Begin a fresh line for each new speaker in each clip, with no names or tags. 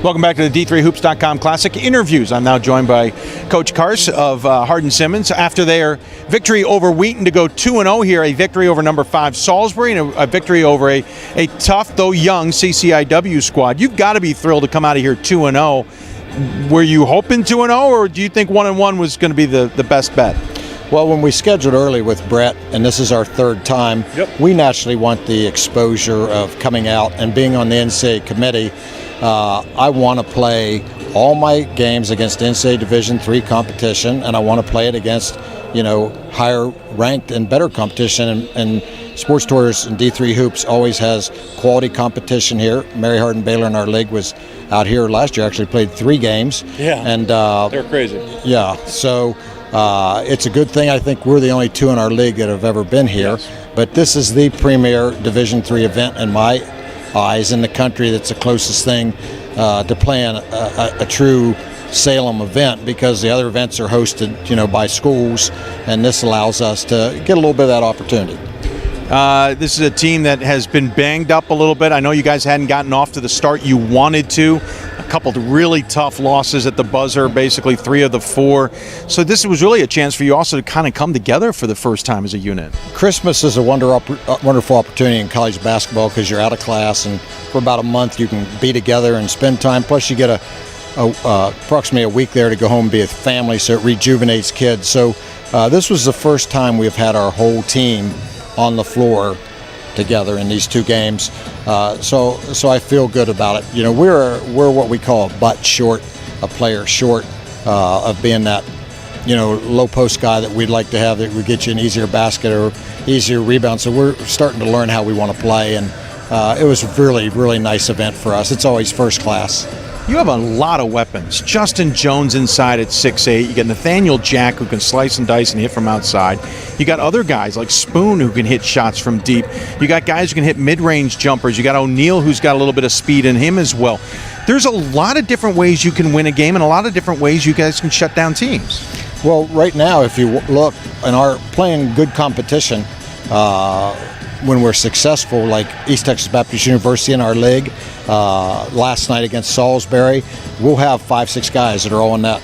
Welcome back to the D3Hoops.com Classic Interviews. I'm now joined by Coach Carse of Hardin-Simmons after their victory over Wheaton to go 2-0 here, a victory over number 5 Salisbury and a victory over a tough, though young, CCIW squad. You've got to be thrilled to come out of here 2-0. Were you hoping 2-0, or do you think 1-1 was going to be the best bet?
Well, when we scheduled early with Brett, and this is our third time, we naturally want the exposure of coming out and being on the NCAA committee. I want to play all my games against NCAA Division III competition, and I want to play it against, higher ranked and better competition. And Sports Tours and D3 Hoops always has quality competition here. Mary Hardin Baylor in our league was out here last year, actually played 3 games.
Yeah,
and
they're crazy.
Yeah, so it's a good thing. I think we're the only 2 in our league that have ever been here.
Yes.
But this is the premier Division III event in my eyes in the country. That's the closest thing to playing a true Salem event, because the other events are hosted, by schools, and this allows us to get a little bit of that opportunity.
This is a team that has been banged up a little bit. I know you guys hadn't gotten off to the start you wanted to. A couple of really tough losses at the buzzer, basically 3 of the 4. So this was really a chance for you also to kind of come together for the first time as a unit. Christmas
is a wonderful opportunity in college basketball, because you're out of class, and for about a month you can be together and spend time. Plus you get approximately a week there to go home and be with family, so it rejuvenates kids. So this was the first time we've had our whole team on the floor together in these 2 games, so I feel good about it. We're what we call a butt short, a player short of being that low post guy that we'd like to have, that would get you an easier basket or easier rebound. So we're starting to learn how we want to play, and it was a really, really nice event for us. It's always first class.
You have a lot of weapons. Justin Jones inside at 6'8". You got Nathaniel Jack, who can slice and dice and hit from outside. You got other guys like Spoon, who can hit shots from deep. You got guys who can hit mid-range jumpers. You got O'Neal, who's got a little bit of speed in him as well. There's a lot of different ways you can win a game, and a lot of different ways you guys can shut down teams.
Well, right now, if you look in our playing good competition, when we're successful, like East Texas Baptist University in our league, last night against Salisbury, we'll have 5-6 guys that are all in that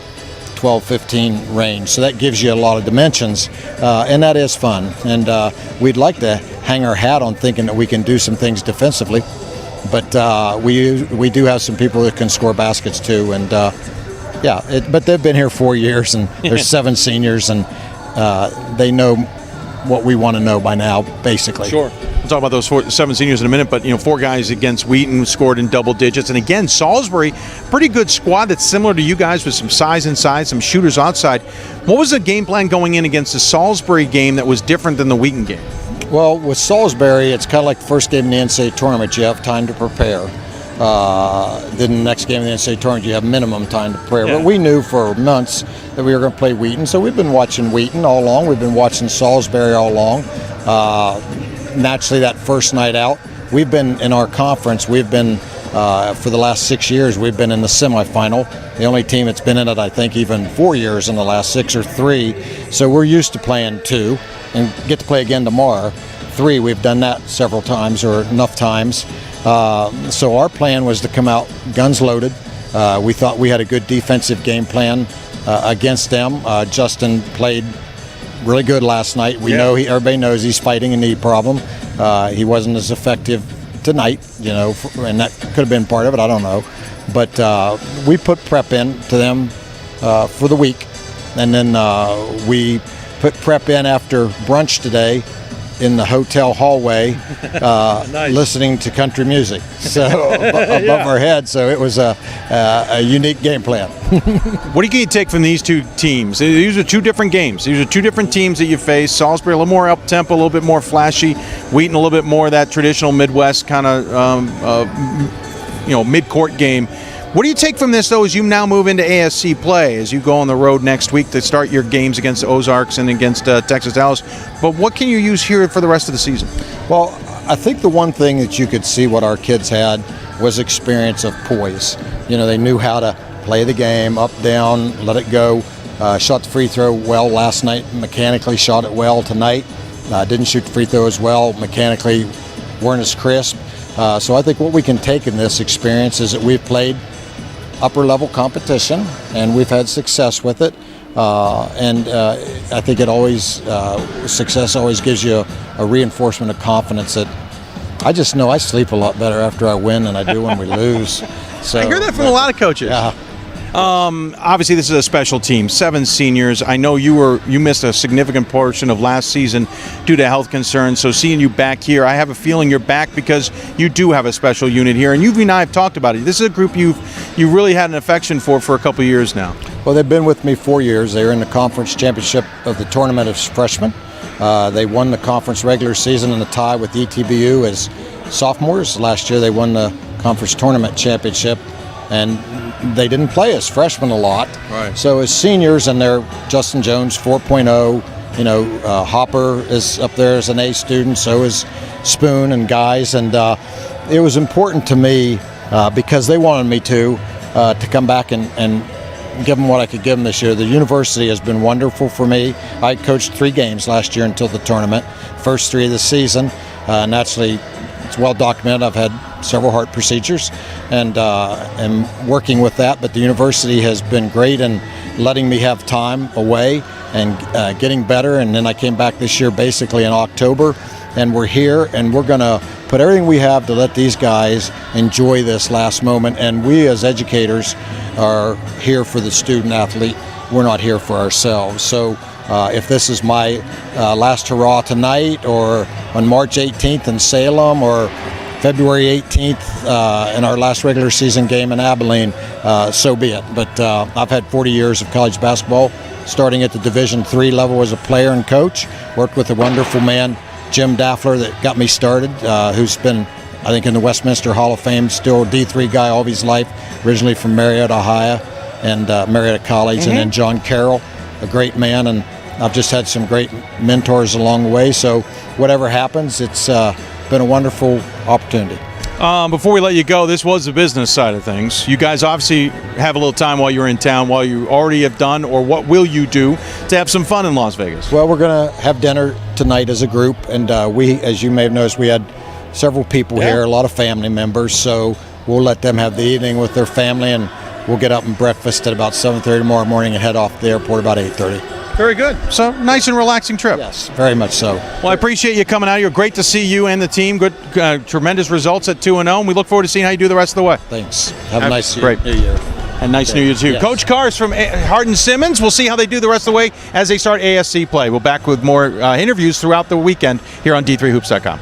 12-15 range. So that gives you a lot of dimensions, and that is fun. And we'd like to hang our hat on thinking that we can do some things defensively, but we do have some people that can score baskets too. And but they've been here 4 years, and there's 7 seniors, and they know what we want to know by now, basically.
Sure. We'll talk about those 7 seniors in a minute, but 4 guys against Wheaton scored in double digits. And again, Salisbury, pretty good squad that's similar to you guys with some size inside, some shooters outside. What was the game plan going in against the Salisbury game that was different than the Wheaton game?
Well, with Salisbury, it's kind of like the first game in the NCAA tournament. You have time to prepare. Then the next game in the NCAA tournament, you have minimum time to prepare. Yeah. But we knew for months that we were going to play Wheaton, so we've been watching Wheaton all along. We've been watching Salisbury all along. Naturally, that first night out, we've been in our conference. We've been for the last 6 years. We've been in the semifinal. The only team that's been in it, I think, even 4 years in the last 6 or 3. So we're used to playing 2, and get to play again tomorrow. 3, we've done that several times, or enough times. So our plan was to come out guns loaded. We thought we had a good defensive game plan against them. Justin played really good last night. Everybody knows he's fighting a knee problem. He wasn't as effective tonight, and that could have been part of it. I don't know. But we put prep in to them for the week, and then we put prep in after brunch today in the hotel hallway, nice. Listening to country music, so above our heads. So it was a unique game plan.
What do you take from these 2 teams? These are 2 different games. These are 2 different teams that you face. Salisbury a little more up tempo, a little bit more flashy. Wheaton a little bit more that traditional Midwest kind of mid-court game. What do you take from this, though, as you now move into ASC play, as you go on the road next week to start your games against the Ozarks and against Texas Dallas? But what can you use here for the rest of the season?
Well, I think the one thing that you could see what our kids had was experience of poise. They knew how to play the game, up, down, let it go. Shot the free throw well last night, mechanically shot it well tonight. Didn't shoot the free throw as well, mechanically weren't as crisp. So I think what we can take in this experience is that we've played upper level competition, and we've had success with it. I think it always success always gives you a reinforcement of confidence that I just know I sleep a lot better after I win than I do when we lose. So
I hear that from a lot of coaches.
Yeah.
Obviously, this is a special team. 7 seniors. I know you missed a significant portion of last season due to health concerns. So seeing you back here, I have a feeling you're back because you do have a special unit here, and you and I have talked about it. This is a group you really had an affection for a couple of years now.
Well, they've been with me 4 years. They were in the conference championship of the tournament as freshmen. They won the conference regular season in a tie with ETBU as sophomores. Last year, they won the conference tournament championship, and they didn't play as freshmen a lot.
Right.
So as seniors, and they're Justin Jones 4.0, Hopper is up there as an A student, so is Spoon and guys, and it was important to me because they wanted me to come back and give them what I could give them this year. The university has been wonderful for me. I coached 3 games last year until the tournament, first 3 of the season. Naturally, it's well documented. I've had several heart procedures and am working with that, but the university has been great in letting me have time away and getting better. And then I came back this year basically in October, and we're here, and we're going to put everything we have to let these guys enjoy this last moment. And we as educators are here for the student athlete. We're not here for ourselves. So if this is my last hurrah tonight, or on March 18th in Salem, or February 18th in our last regular season game in Abilene, so be it. But I've had 40 years of college basketball, starting at the Division III level as a player and coach. Worked with a wonderful man, Jim Daffler, that got me started, who's been, I think, in the Westminster Hall of Fame, still a D3 guy all of his life, originally from Marietta, Ohio, and Marietta College. And then John Carroll, a great man, and I've just had some great mentors along the way. So whatever happens, it's been a wonderful opportunity.
Before we let you go, this was the business side of things. You guys obviously have a little time while you're in town, while you already have done, or what will you do to have some fun in Las Vegas?
Well, we're going to have dinner tonight as a group, and we, as you may have noticed, we had several people here, a lot of family members, so we'll let them have the evening with their family, and we'll get up and breakfast at about 7:30 tomorrow morning and head off to the airport about 8:30.
Very good. So nice and relaxing trip.
Yes, very much so.
Well, I appreciate you coming out here. Great to see you and the team. Good, tremendous results at 2-0, and we look forward to seeing how you do the rest of the way.
Thanks. Have a nice
New Year. And nice New Year, too. Yes. Coach Carse from Hardin-Simmons. We'll see how they do the rest of the way as they start ASC play. We'll back with more interviews throughout the weekend here on D3Hoops.com.